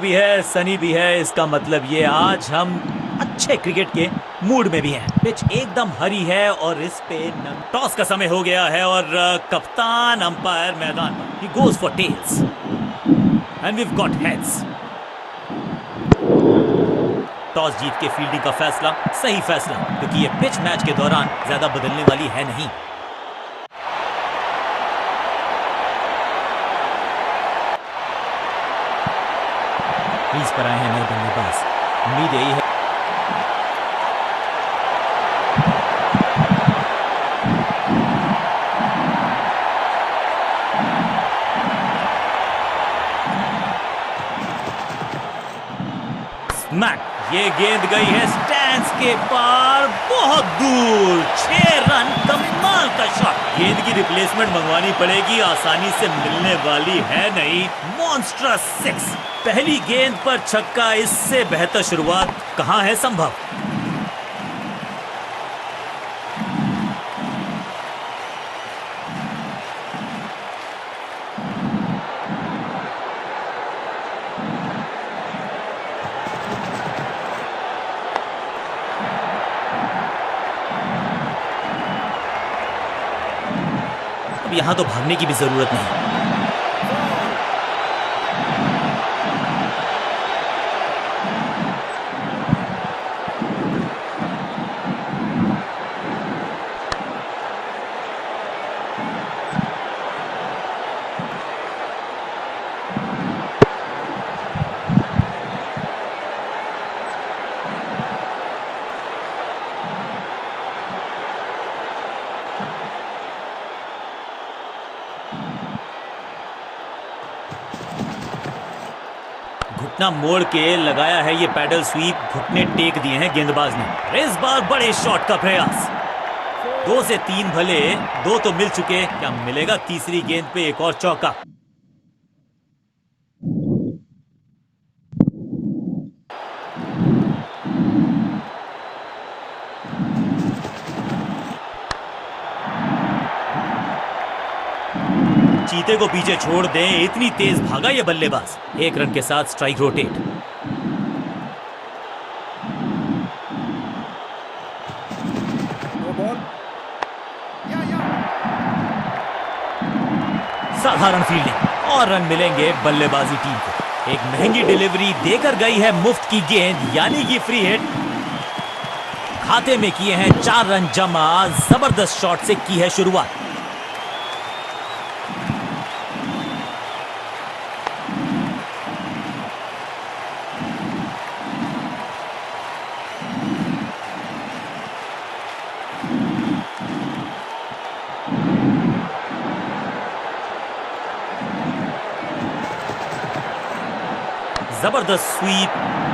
भी है, सनी भी है। इसका मतलब ये आज हम अच्छे क्रिकेट के मूड में भी हैं। पिच एकदम हरी है और इस पे टॉस का समय हो गया है और कप्तान अंपायर मैदान पर। He goes for tails and we got heads. Toss जीत के फील्डिंग का फैसला सही फैसला, क्योंकि ये पिच मैच के दौरान ज्यादा बदलने वाली है नहीं। क्रीज पर आए हैं नए बल्लेबाज, उम्मीद यही है स्मैक। ये गेंद गई है स्टैंड्स के पार, बहुत दूर। 6 रन, कमाल का शॉट। गेंद की रिप्लेसमेंट मंगवानी पड़ेगी, आसानी से मिलने वाली है नहीं। मॉन्स्ट्रस 6। पहली गेंद पर छक्का, इससे बेहतर शुरुआत कहां है संभव। अब यहां तो भागने की भी जरूरत नहीं। घुटना मोड़ के लगाया है ये पैडल स्वीप, घुटने टेक दिए हैं गेंदबाज ने। इस बार बड़े शॉट का प्रयास। 2 से 3 भले, 2 तो मिल चुके, क्या मिलेगा तीसरी गेंद पे एक और चौका। चीते को पीछे छोड़ दें, इतनी तेज भागा ये बल्लेबाज। 1 रन के साथ स्ट्राइक रोटेट। साधारण फील्डिंग और रन मिलेंगे बल्लेबाजी टीम को। एक महंगी डिलीवरी देकर गई है मुफ्त की गेंद, यानी कि फ्री हिट। खाते में किए हैं 4 रन जमा। जबरदस्त शॉट से की है शुरुआत। जबरदस्त स्वीप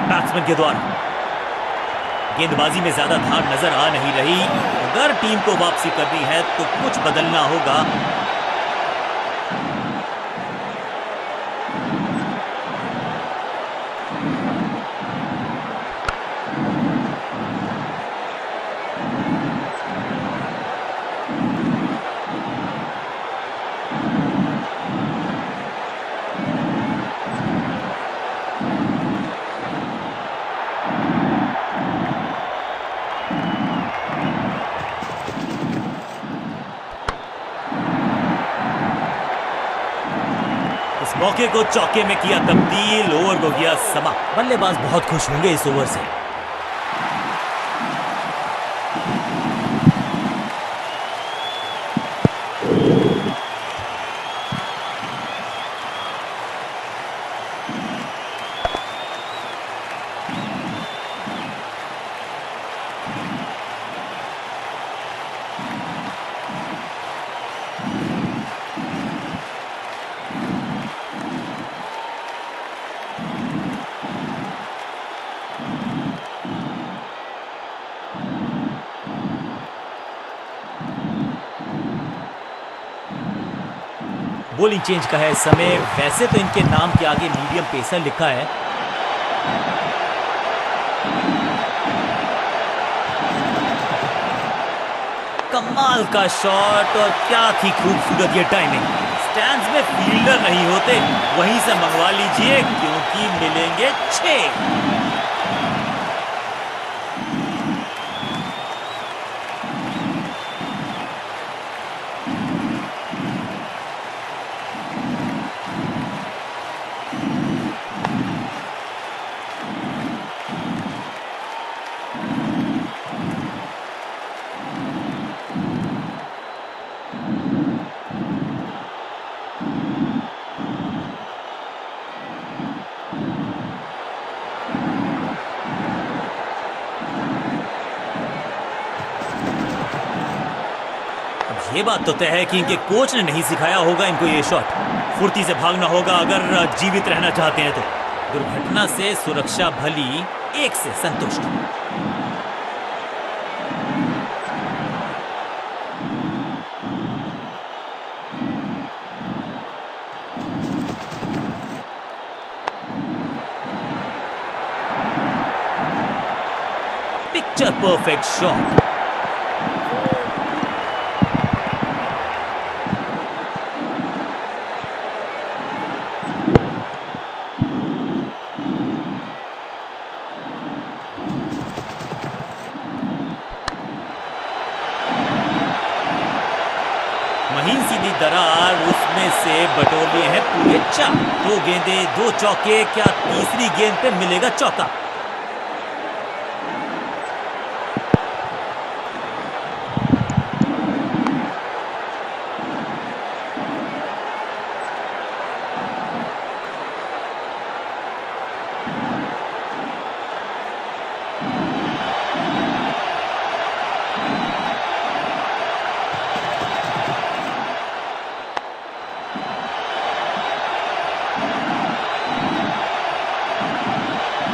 बैट्समैन के द्वारा। गेंदबाजी में ज्यादा धार नजर आ नहीं रही। अगर टीम को वापसी करनी है तो कुछ बदलना होगा। मौके को चौके में किया तब्दील, ओवर को किया समाप्त। बल्लेबाज बहुत खुश होंगे इस ओवर से। बॉलिंग चेंज का है समय। वैसे तो इनके नाम के आगे मीडियम पेसर लिखा है। कमाल का शॉट और क्या थी खूबसूरत ये टाइमिंग। स्टैंड्स में फील्डर नहीं होते, वहीं से मंगवा लीजिए क्योंकि मिलेंगे 6। ये बात तो तय है कि इनके कोच ने नहीं सिखाया होगा इनको ये शॉट। फुर्ती से भागना होगा अगर जीवित रहना चाहते हैं तो। दुर्घटना से सुरक्षा भली, 1 से संतुष्ट। Picture perfect shot. महीन सीधी दरार, उसमें से बटोर लिए हैं पूरे 4। 2 गेंदे 2 चौके, क्या तीसरी गेंद पे मिलेगा चौका?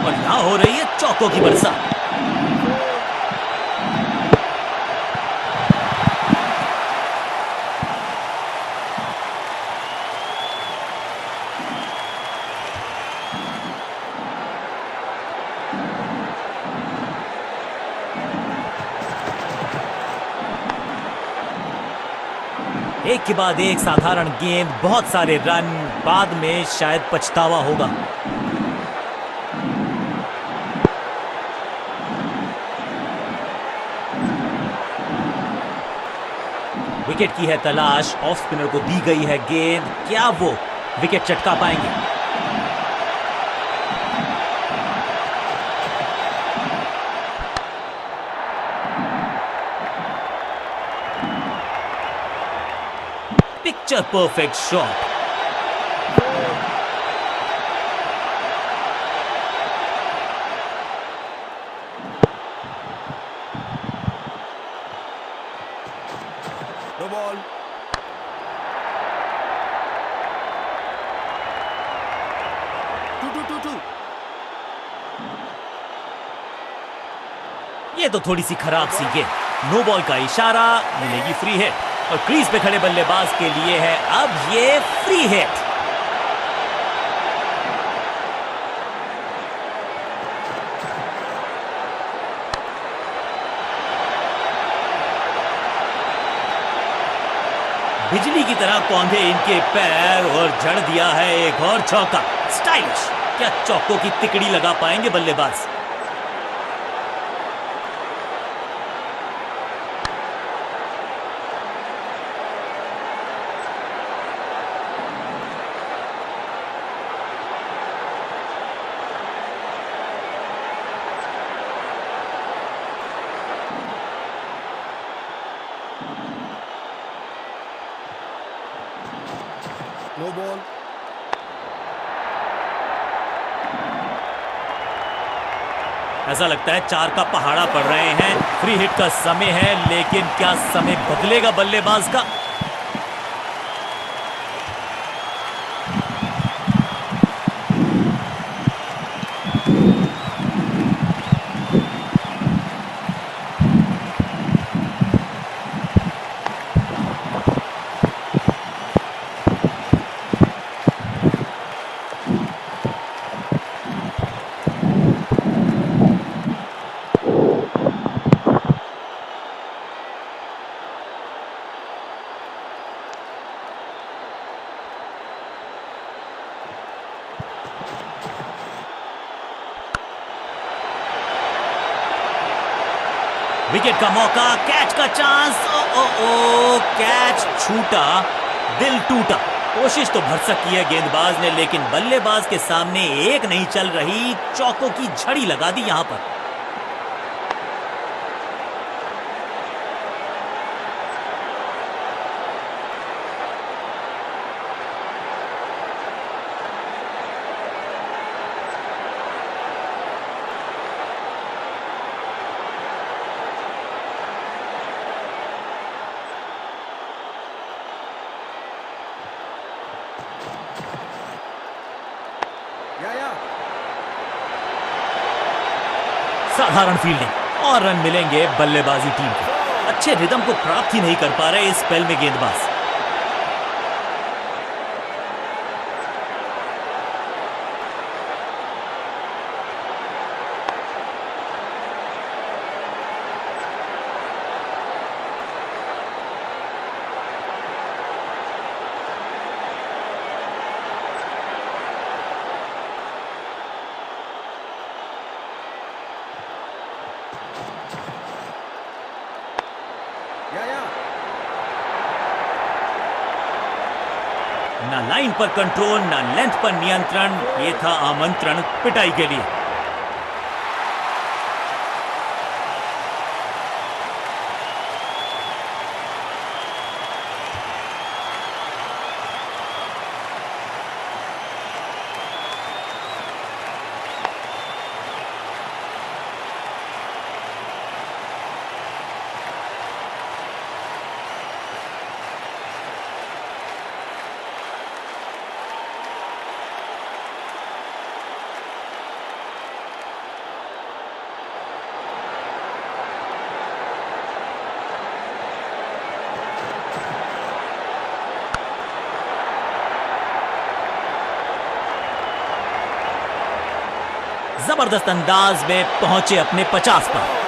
और यहां हो रही है चौकों की बरसात। एक के बाद एक साधारण गेंद, बहुत सारे रन, बाद में शायद पछतावा होगा। विकेट की है तलाश, ऑफ स्पिनर को दी गई है गेंद, क्या वो विकेट चटका पाएंगे? Picture perfect shot. No ball. Two. ये तो थोड़ी सी खराब सी गेंद। नो बॉल का इशारा, मिलेगी फ्री हिट। और क्रीज पे खड़े बल्लेबाज के लिए है अब ये फ्री हिट। बिजली की तरह कौंधे इनके पैर और जड़ दिया है एक और चौका। स्टाइलिश, क्या चौकों की तिकड़ी लगा पाएंगे बल्लेबाज? No ball. ऐसा लगता है 4 का पहाड़ा पड़ रहे हैं। फ्री हिट का समय है, लेकिन क्या समय बदलेगा बल्लेबाज का? विकेट का मौका, कैच का चांस। ओ ओ ओ, कैच छूटा, दिल टूटा। कोशिश तो भरसक की है गेंदबाज ने, लेकिन बल्लेबाज के सामने एक नहीं चल रही, चौकों की झड़ी लगा दी यहां पर। या साधारण फील्डिंग और रन मिलेंगे बल्लेबाजी टीम को। अच्छे रिदम को प्राप्त ही नहीं कर पा रहे इस स्पेल में गेंदबाज। या ना लाइन पर कंट्रोल, ना लेंथ पर नियंत्रण। ये था आमंत्रण पिटाई के लिए। जबरदस्त अंदाज में पहुंचे अपने 50 पर।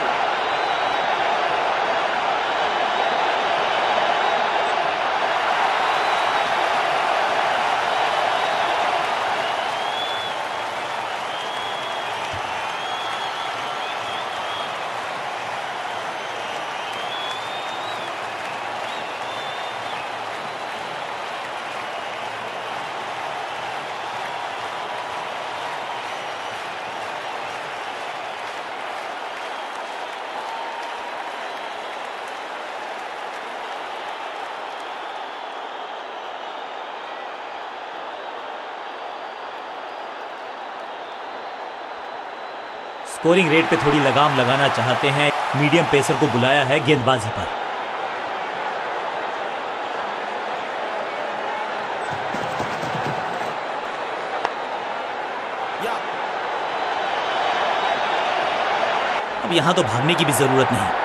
स्कोरिंग रेट पे थोड़ी लगाम लगाना चाहते हैं, मीडियम पेसर को बुलाया है गेंदबाजी पर। या अब यहां तो भागने की भी जरूरत नहीं।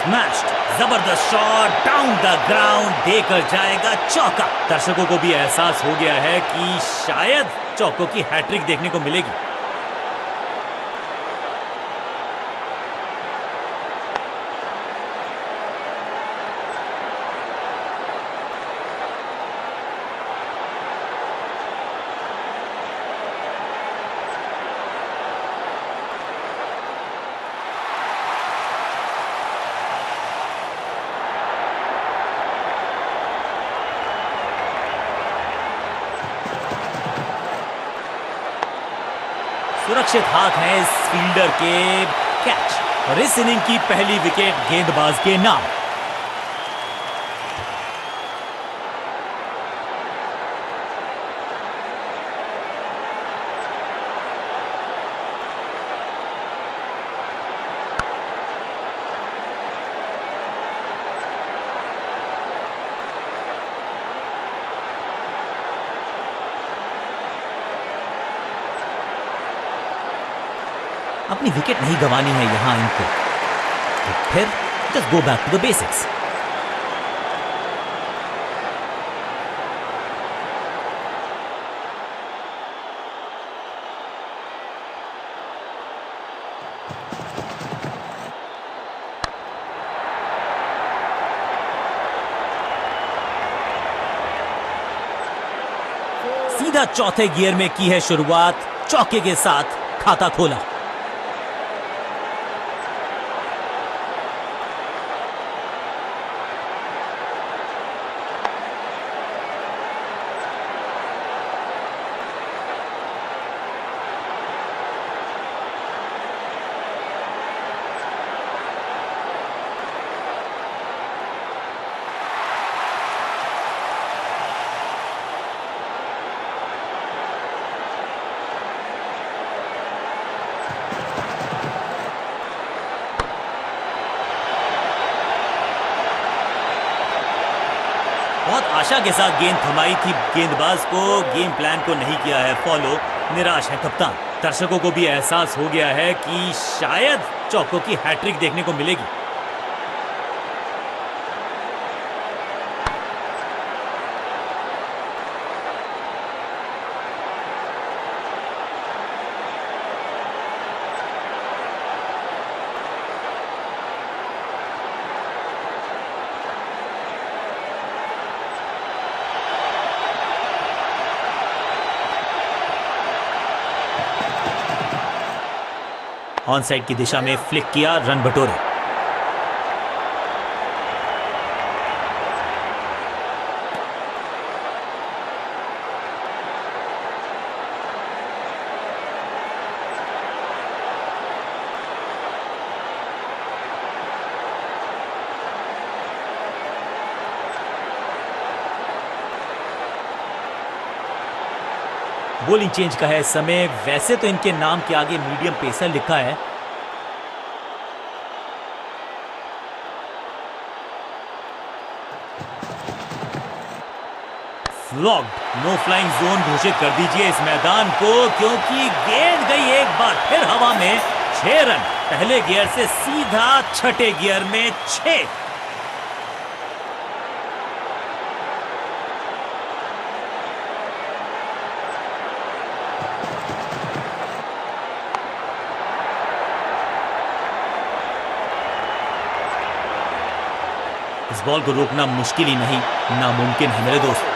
स्मैश्ड, जबरदस्त शॉट डाउन द ग्राउंड, देकर जाएगा चौका। दर्शकों को भी एहसास हो गया है कि शायद चौकों की हैट्रिक देखने को मिलेगी। सुरक्षित हाथ है इस फील्डर के, कैच। और इस इनिंग की पहली विकेट गेंदबाज के नाम। अपनी विकेट नहीं गंवानी है यहां इनको, तो फिर just go back to the basics. सीधा चौथे गियर में की है शुरुआत, चौके के साथ खाता खोला। बहुत आशा के साथ गेंद थमाई थी गेंदबाज को, गेम प्लान को नहीं किया है फॉलो, निराश है कप्तान। दर्शकों को भी एहसास हो गया है कि शायद चौकों की हैट्रिक देखने को मिलेगी। ऑन साइड की दिशा में फ्लिक किया, रन बटोरे। बॉलिंग चेंज का है इस समय। वैसे तो इनके नाम के आगे मीडियम पेसर लिखा है, फ्लॉग्ड, नो फ्लाइंग जोन घोषित कर दीजिए इस मैदान को, क्योंकि गेंद गई एक बार फिर हवा में। 6 रन, पहले गियर से सीधा छठे गियर में 6। इस बॉल को रोकना मुश्किल ही नहीं, नामुमकिन है मेरे दोस्त।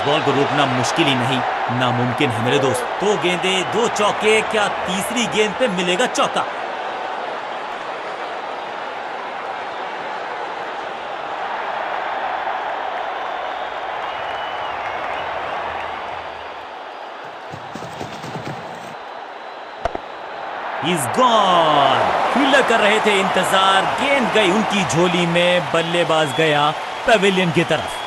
बॉल को रोकना मुश्किल ही नहीं, नामुमकिन है मेरे दोस्त। 2 गेंदे 2 चौके, क्या तीसरी गेंद पे मिलेगा चौका? He's gone। फील्डर कर रहे थे इंतजार, गेंद गई उनकी झोली में, बल्लेबाज गया पवेलियन की तरफ।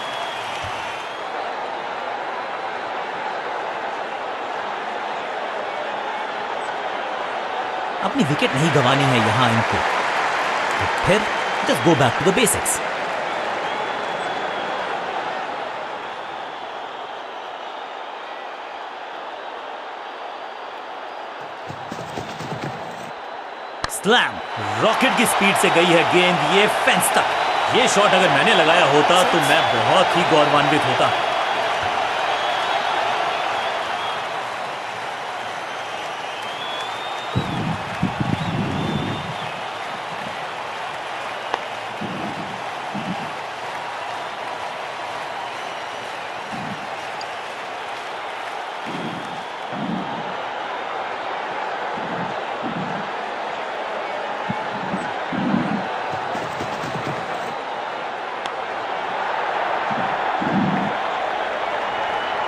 अपनी विकेट नहीं गंवानी है यहां इनको, तो फिर just go back to the basics. Slam, rocket की स्पीड से गई है गेंद ये फेंस तक। ये शॉट अगर मैंने लगाया होता तो मैं बहुत ही गौरवान्वित होता।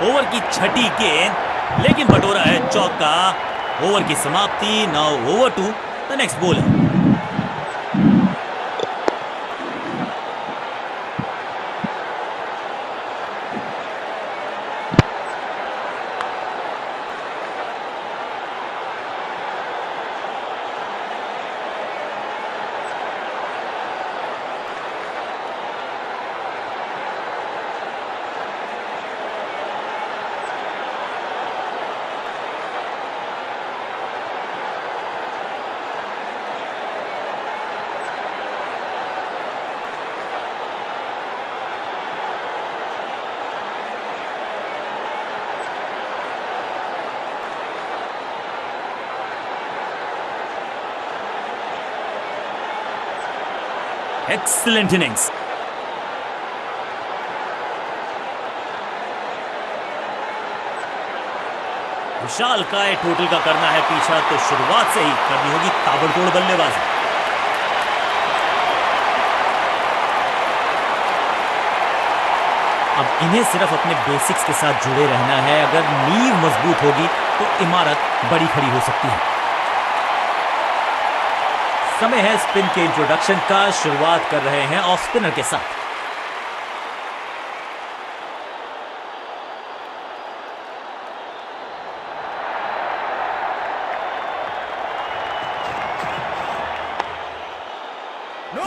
ओवर की छठी गेंद, लेकिन बटोरा है चौका। ओवर की समाप्ति। Now over to the next bowler. Excellent innings. विशाल काय टोटल का करना है पीछा, तो शुरुआत से ही करनी होगी ताबड़तोड़ बल्लेबाजी। अब इन्हें सिर्फ अपने बेसिक्स के साथ जुड़े रहना है। अगर नींव मजबूत होगी तो इमारत बड़ी खड़ी हो सकती है। समय है स्पिन के इंट्रोडक्शन का। शुरुआत कर रहे हैं ऑफ स्पिनर के साथ।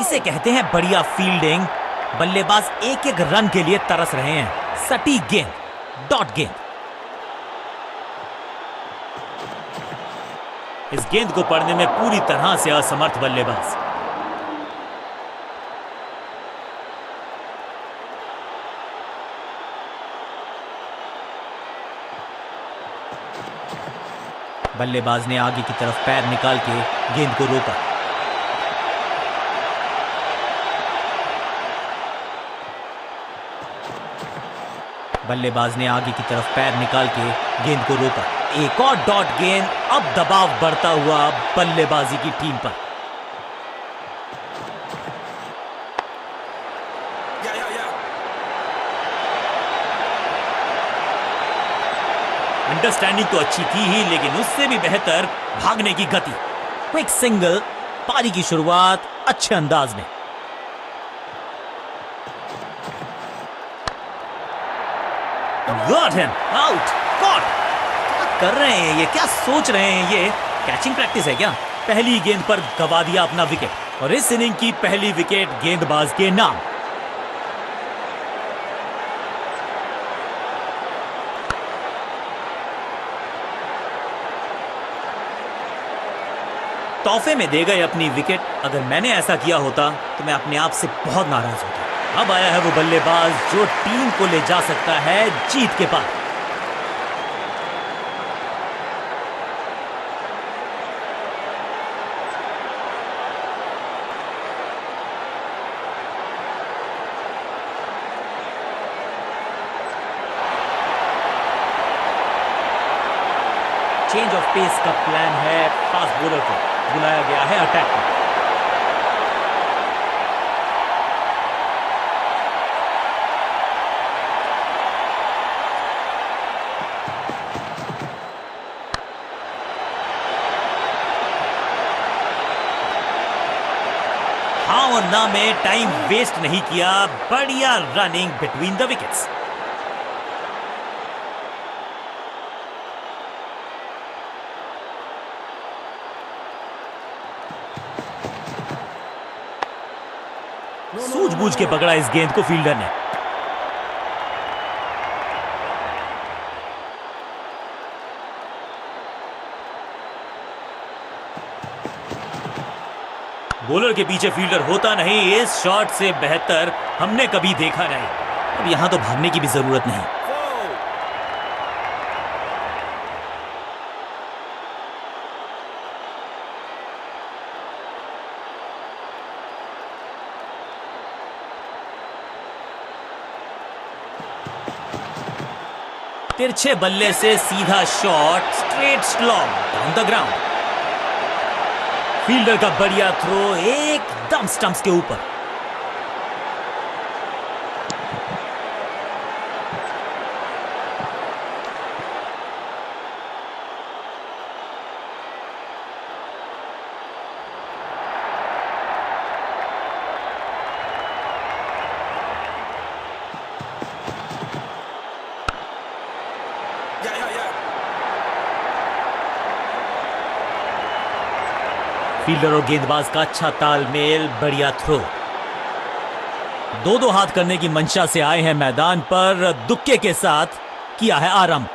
इसे कहते हैं बढ़िया फील्डिंग। बल्लेबाज एक एक रन के लिए तरस रहे हैं। सटीक गेंद, डॉट गेंद। इस गेंद को पढ़ने में पूरी तरह से असमर्थ बल्लेबाज। बल्लेबाज ने आगे की तरफ पैर निकाल के गेंद को रोका। बल्लेबाज ने आगे की तरफ पैर निकाल के गेंद को रोका। एक और डॉट गेंद। अब दबाव बढ़ता हुआ बल्लेबाजी की टीम पर। अंडरस्टैंडिंग तो अच्छी थी ही, लेकिन उससे भी बेहतर भागने की गति। Quick single. पारी की शुरुआत अच्छे अंदाज में। Got him out. Caught. क्या कर रहे हैं ये? क्या सोच रहे हैं ये? कैचिंग प्रैक्टिस है क्या? पहली गेंद पर गवा दिया अपना विकेट और इस इनिंग की पहली विकेट गेंदबाज के नाम। तोहफे में दे गए अपनी विकेट। अगर मैंने ऐसा किया होता तो मैं अपने आप से बहुत नाराज होता। अब आया है वो बल्लेबाज जो टीम को ले जा सकता है जीत के पार। चेंज ऑफ पेस का प्लान है। फास्ट बॉलर को बुलाया गया है अटैक में। हाँ और ना में टाइम वेस्ट नहीं किया। बढ़िया रनिंग बिटवीन द विकेट्स। सूझबूझ के पकड़ा इस गेंद को फील्डर ने। बॉलर के पीछे फील्डर होता नहीं। इस शॉट से बेहतर हमने कभी देखा नहीं। अब यहां तो भागने की भी जरूरत नहीं। तिरछे बल्ले से सीधा shot, straight slog down the ground. Fielder का बढ़िया थ्रो एकदम स्टंप्स के ऊपर। फील्डर और गेंदबाज का अच्छा तालमेल, बढ़िया थ्रो। दो हाथ करने की मंशा से आए हैं मैदान पर। दुक्के के साथ किया है आरंभ।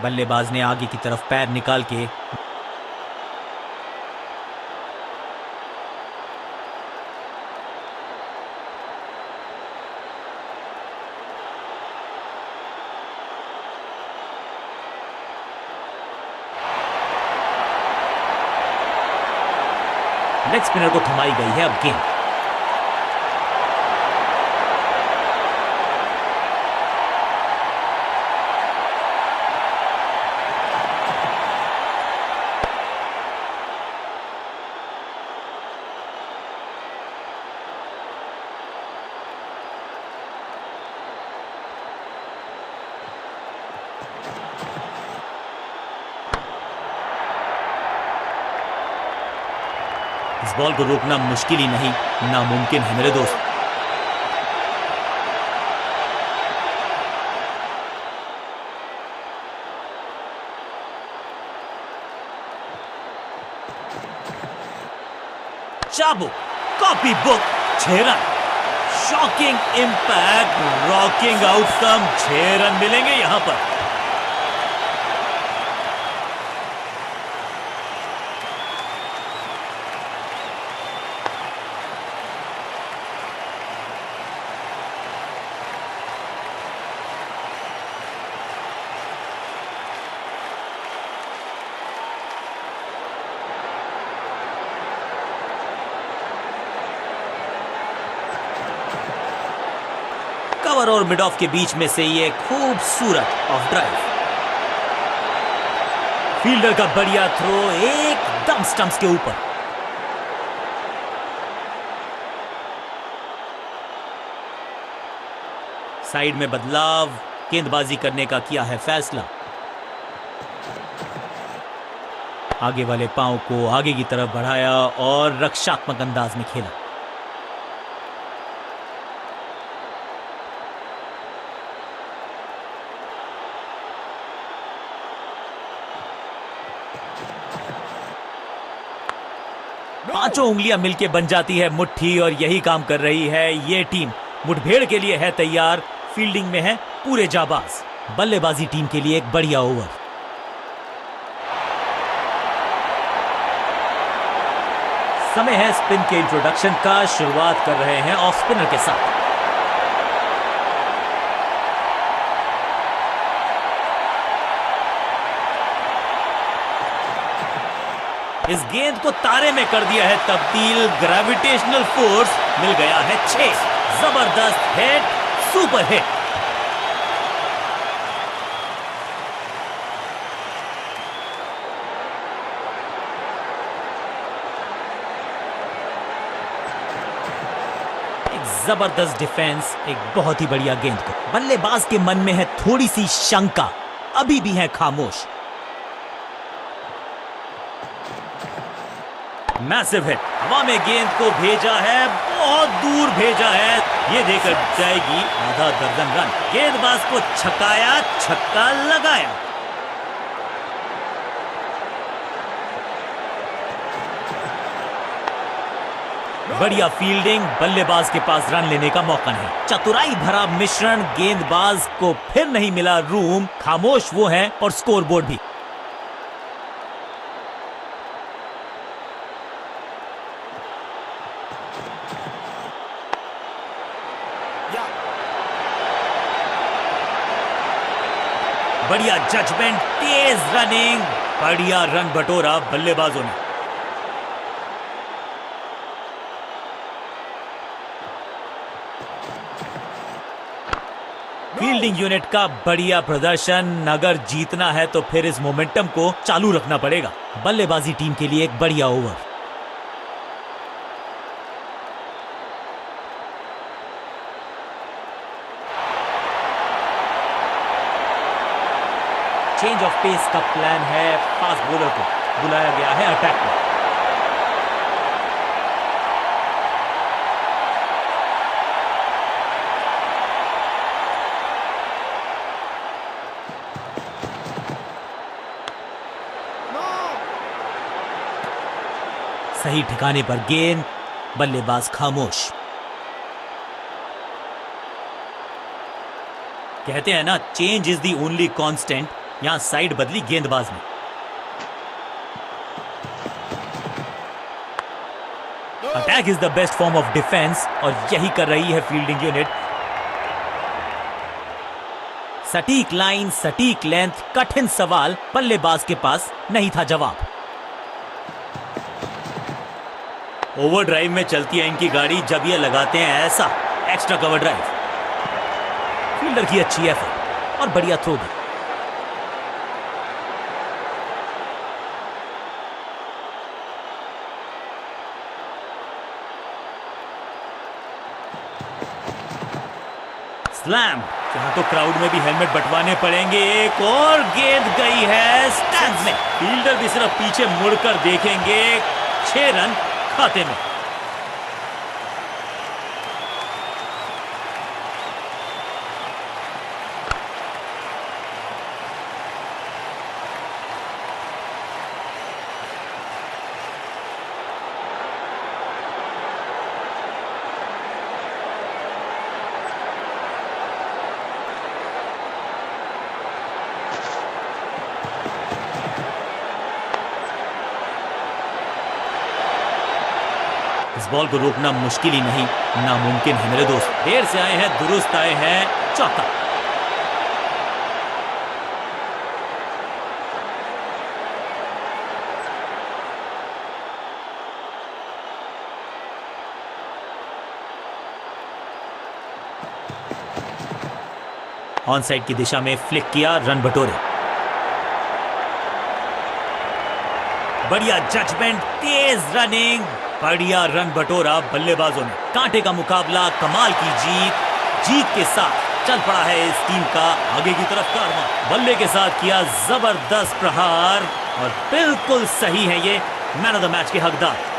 बल्लेबाज ने आगे की तरफ पैर निकाल के लेग स्पिनर को थमाई गई है अब गेंद। इस बॉल को रोकना मुश्किल ही नहीं, नामुमकिन है मेरे दोस्त। चाबुक, copy book, 6 run. Shocking impact, rocking outcome, 6 run मिलेंगे यहां पर। कवर और मिड ऑफ के बीच में से ये खूबसूरत ऑफ ड्राइव। फील्डर का बढ़िया थ्रो एकदम स्टंप्स के ऊपर। साइड में बदलाव, गेंदबाजी करने का किया है फैसला। आगे वाले पांव को आगे की तरफ बढ़ाया और रक्षात्मक अंदाज में खेला। पांचों उंगलियां मिलके बन जाती है मुट्ठी और यही काम कर रही है ये टीम। मुठभेड़ के लिए है तैयार, फील्डिंग में है पूरे जाबाज। बल्लेबाजी टीम के लिए एक बढ़िया ओवर। समय है स्पिन के इंट्रोडक्शन का। शुरुआत कर रहे हैं ऑफ स्पिनर के साथ। इस गेंद को तारे में कर दिया है तब्दील। ग्रेविटेशनल फोर्स मिल गया है 6। जबरदस्त हिट, सुपर हिट। एक जबरदस्त डिफेंस, एक बहुत ही बढ़िया गेंद को। बल्लेबाज के मन में है थोड़ी सी शंका, अभी भी है खामोश। मैसिव हिट, हवा में गेंद को भेजा है, बहुत दूर भेजा है। ये देकर जाएगी आधा दर्जन रन। गेंदबाज को छकाया, छक्का लगाया। बढ़िया फील्डिंग, बल्लेबाज के पास रन लेने का मौका नहीं। चतुराई भरा मिश्रण, गेंदबाज को फिर नहीं मिला रूम। खामोश वो है और स्कोरबोर्ड भी। बढ़िया जजमेंट, तेज रनिंग, बढ़िया रन बटोरा बल्लेबाजों ने। फील्डिंग यूनिट का बढ़िया प्रदर्शन। अगर जीतना है तो फिर इस मोमेंटम को चालू रखना पड़ेगा। बल्लेबाजी टीम के लिए एक बढ़िया ओवर। चेंज ऑफ पेस का प्लान है। फास्ट बॉलर को बुलाया गया है अटैक में। सही ठिकाने पर गेंद, बल्लेबाज खामोश। कहते हैं ना, change is the only constant. यहां साइड बदली गेंदबाज ने। Attack is the best form of defence और यही कर रही है फील्डिंग यूनिट। सटीक लाइन, सटीक लेंथ, कठिन सवाल, बल्लेबाज के पास नहीं था जवाब। ओवर ड्राइव में चलती है इनकी गाड़ी जब ये लगाते हैं ऐसा एक्स्ट्रा कवर ड्राइव। फील्डर की अच्छी एफर्ट और बढ़िया थ्रो भी। स्लैम। यहाँ तो क्राउड में भी हेलमेट बंटवाने पड़ेंगे। एक और गेंद गई है स्टैंड्स में। फील्डर भी सिर्फ पीछे मुड़कर देखेंगे। 6 रन खाते में। इस बॉल को रोकना मुश्किल ही नहीं, नामुमकिन है मेरे दोस्त। देर से आए हैं, दुरुस्त आए हैं। चौका। ऑन साइड की दिशा में फ्लिक किया, रन बटोरे। बढ़िया जजमेंट, तेज रनिंग, बढ़िया रन बटोरा बल्लेबाजों ने। कांटे का मुकाबला, कमाल की जीत के साथ चल पड़ा है इस टीम का आगे की तरफ कारवां। बल्ले के साथ किया जबरदस्त प्रहार और बिल्कुल सही है ये मैन ऑफ द मैच के हकदार।